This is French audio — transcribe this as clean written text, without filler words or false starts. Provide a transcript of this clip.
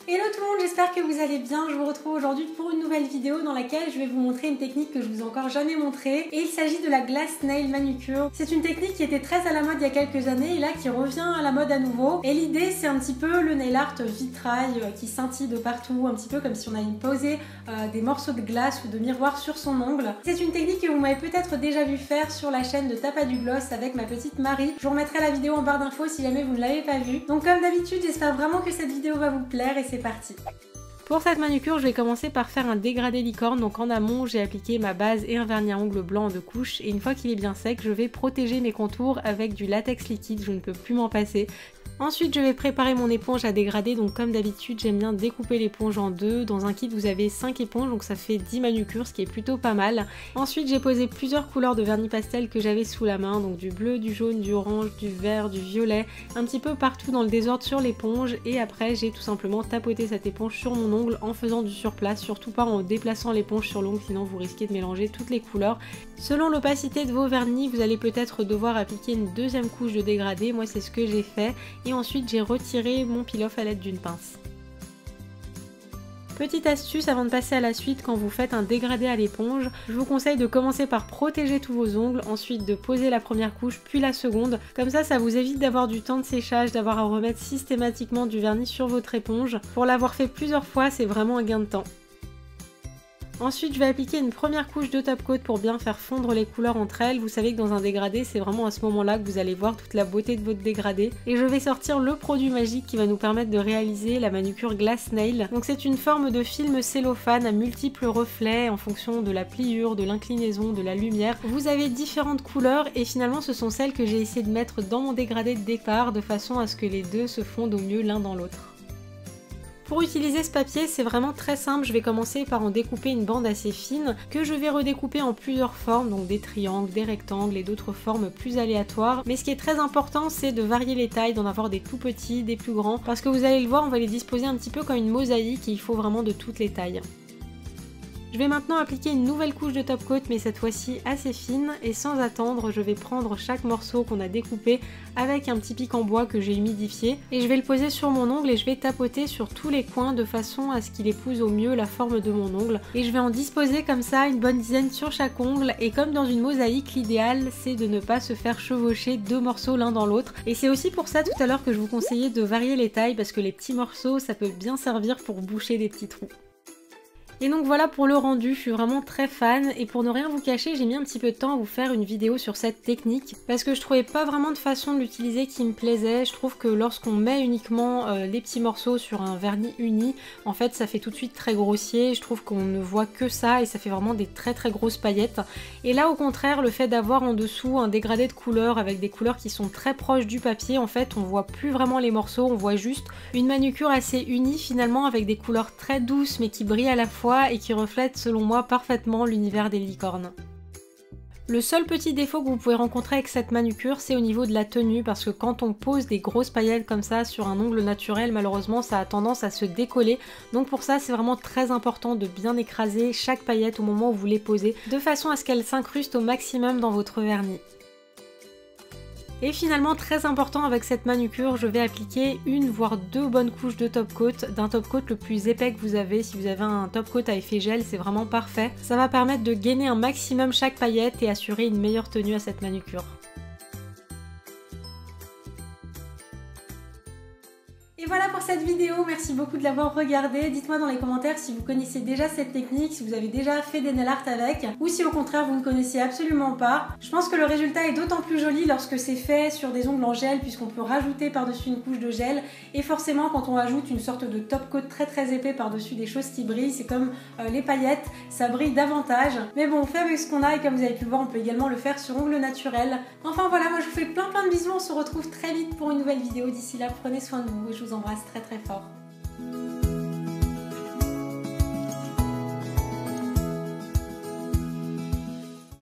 Hello tout le monde, j'espère que vous allez bien. Je vous retrouve aujourd'hui pour une nouvelle vidéo dans laquelle je vais vous montrer une technique que je vous ai encore jamais montrée. Et il s'agit de la glass nail manucure. C'est une technique qui était très à la mode il y a quelques années et là qui revient à la mode à nouveau. Et l'idée c'est un petit peu le nail art vitrail qui scintille de partout, un petit peu comme si on allait poser des morceaux de glace ou de miroir sur son ongle. C'est une technique que vous m'avez peut-être déjà vu faire sur la chaîne de Tapas du Gloss avec ma petite Marie. Je vous remettrai la vidéo en barre d'infos si jamais vous ne l'avez pas vue. Donc comme d'habitude, j'espère vraiment que cette vidéo va vous plaire et c'est parti. Pour cette manucure, je vais commencer par faire un dégradé licorne. Donc en amont, j'ai appliqué ma base et un vernis à ongles blanc en 2 couches. Et une fois qu'il est bien sec, je vais protéger mes contours avec du latex liquide. Je ne peux plus m'en passer. Ensuite, je vais préparer mon éponge à dégrader. Donc comme d'habitude, j'aime bien découper l'éponge en deux. Dans un kit, vous avez 5 éponges, donc ça fait 10 manucures, ce qui est plutôt pas mal. Ensuite, j'ai posé plusieurs couleurs de vernis pastel que j'avais sous la main. Donc du bleu, du jaune, du orange, du vert, du violet, un petit peu partout dans le désordre sur l'éponge. Et après, j'ai tout simplement tapoté cette éponge sur mon ongle en faisant du surplace, surtout pas en déplaçant l'éponge sur l'ongle, sinon vous risquez de mélanger toutes les couleurs. Selon l'opacité de vos vernis, vous allez peut-être devoir appliquer une deuxième couche de dégradé. Moi, c'est ce que j'ai fait. Et ensuite j'ai retiré mon peel-off à l'aide d'une pince. Petite astuce avant de passer à la suite, quand vous faites un dégradé à l'éponge, je vous conseille de commencer par protéger tous vos ongles, ensuite de poser la première couche puis la seconde. Comme ça vous évite d'avoir du temps de séchage, d'avoir à remettre systématiquement du vernis sur votre éponge. Pour l'avoir fait plusieurs fois, c'est vraiment un gain de temps. Ensuite, je vais appliquer une première couche de top coat pour bien faire fondre les couleurs entre elles. Vous savez que dans un dégradé, c'est vraiment à ce moment-là que vous allez voir toute la beauté de votre dégradé. Et je vais sortir le produit magique qui va nous permettre de réaliser la manucure glass nail. Donc c'est une forme de film cellophane à multiples reflets en fonction de la pliure, de l'inclinaison, de la lumière. Vous avez différentes couleurs et finalement ce sont celles que j'ai essayé de mettre dans mon dégradé de départ de façon à ce que les deux se fondent au mieux l'un dans l'autre. Pour utiliser ce papier, c'est vraiment très simple. Je vais commencer par en découper une bande assez fine que je vais redécouper en plusieurs formes, donc des triangles, des rectangles et d'autres formes plus aléatoires. Mais ce qui est très important, c'est de varier les tailles, d'en avoir des tout petits, des plus grands, parce que vous allez le voir, on va les disposer un petit peu comme une mosaïque et il faut vraiment de toutes les tailles. Je vais maintenant appliquer une nouvelle couche de top coat, mais cette fois-ci assez fine, et sans attendre, je vais prendre chaque morceau qu'on a découpé avec un petit pic en bois que j'ai humidifié, et je vais le poser sur mon ongle et je vais tapoter sur tous les coins de façon à ce qu'il épouse au mieux la forme de mon ongle. Et je vais en disposer comme ça une bonne dizaine sur chaque ongle, et comme dans une mosaïque, l'idéal c'est de ne pas se faire chevaucher deux morceaux l'un dans l'autre. Et c'est aussi pour ça tout à l'heure que je vous conseillais de varier les tailles, parce que les petits morceaux ça peut bien servir pour boucher des petits trous. Et donc voilà pour le rendu, je suis vraiment très fan et pour ne rien vous cacher, j'ai mis un petit peu de temps à vous faire une vidéo sur cette technique parce que je trouvais pas vraiment de façon de l'utiliser qui me plaisait. Je trouve que lorsqu'on met uniquement les petits morceaux sur un vernis uni, en fait ça fait tout de suite très grossier, je trouve qu'on ne voit que ça et ça fait vraiment des très grosses paillettes. Et là au contraire, le fait d'avoir en dessous un dégradé de couleurs avec des couleurs qui sont très proches du papier, en fait on voit plus vraiment les morceaux, on voit juste une manucure assez unie finalement avec des couleurs très douces mais qui brillent à la fois et qui reflète selon moi parfaitement l'univers des licornes. Le seul petit défaut que vous pouvez rencontrer avec cette manucure, c'est au niveau de la tenue, parce que quand on pose des grosses paillettes comme ça sur un ongle naturel, malheureusement ça a tendance à se décoller. Donc pour ça c'est vraiment très important de bien écraser chaque paillette au moment où vous les posez, de façon à ce qu'elle s'incruste au maximum dans votre vernis. Et finalement, très important avec cette manucure, je vais appliquer une voire deux bonnes couches de top coat, d'un top coat le plus épais que vous avez. Si vous avez un top coat à effet gel, c'est vraiment parfait. Ça va permettre de gainer un maximum chaque paillette et assurer une meilleure tenue à cette manucure. Et voilà pour cette vidéo, merci beaucoup de l'avoir regardée. Dites-moi dans les commentaires si vous connaissez déjà cette technique, si vous avez déjà fait des nail art avec, ou si au contraire vous ne connaissiez absolument pas. Je pense que le résultat est d'autant plus joli lorsque c'est fait sur des ongles en gel, puisqu'on peut rajouter par-dessus une couche de gel, et forcément quand on rajoute une sorte de top coat très épais par-dessus des choses qui brillent, c'est comme les paillettes, ça brille davantage. Mais bon, on fait avec ce qu'on a, et comme vous avez pu le voir, on peut également le faire sur ongles naturels. Enfin voilà, moi je vous fais plein de bisous, on se retrouve très vite pour une nouvelle vidéo. D'ici là, prenez soin de vous et je vous embrasse très fort.